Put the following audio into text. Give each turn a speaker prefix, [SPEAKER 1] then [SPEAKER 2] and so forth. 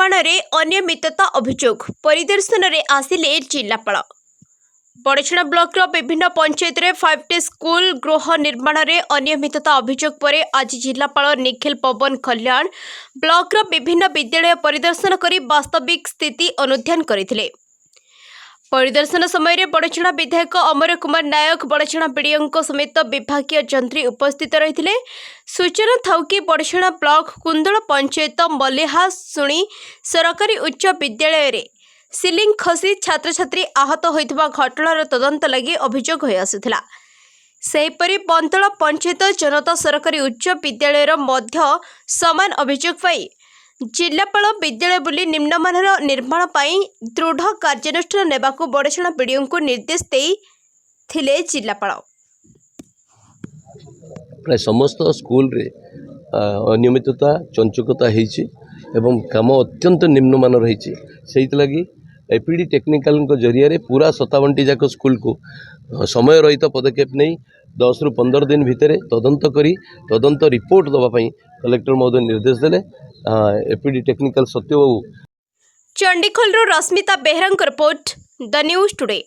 [SPEAKER 1] निर्माण रे अनियमितता अभियोग परिदर्शन रे आसिले जिलापाल। बड़छड़ा ब्लॉक रो विभिन्न पंचायत रे 5टी स्कूल गृह निर्माण रे अनियमितता अभियोग परे आज जिलापाल निखिल पवन कल्याण ब्लॉक रो विभिन्न विद्यालय परिदर्शन करी वास्तविक स्थिति अनुध्यान करथिले। परिदर्शन समय रे बड़छड़ा विधायक अमर कुमार नायक बड़छड़ा बीडीओ समेत विभागीय जंत्री उपस्थित रहिथिले। सूचना थाउ कि बड़छड़ा ब्लॉक कुंदल पंचायत मलेहा सुणी सरकारी उच्च विद्यालय रे सिलिंग खसी छात्र छात्री आहत होइतबा घटनार तदंत लगी अभियोग होई आसुथिला। सेहीपरि बंतल पंचायत जनता सरकारी उच्च विद्यालय रो मध्य समान अभियोग पाई जिलापाल विद्यालय बुली निम्नमानर निर्माण पाई दृढ़ कार्यानुष्ठान नेबाकू बड़छड़ा बीडीओ को निर्देश देइथिले। जिलापाल
[SPEAKER 2] प्राय समस्त स्कूल रे अनियमितता चंचकता होइछि एवं काम अत्यंत निम्नमान रही से लगी एपीडी टेक्निकल जरिया रे पूरा 57टी जाक स्कूल को समय रहित पदक्षेप नहीं 10 रु 15 दिन भितर तदंत करी तदंत रिपोर्ट दवाई कलेक्टर महोदय निर्देश देले। APD technical Satyababu
[SPEAKER 1] Chandikhol Rashmita Behera report the news today.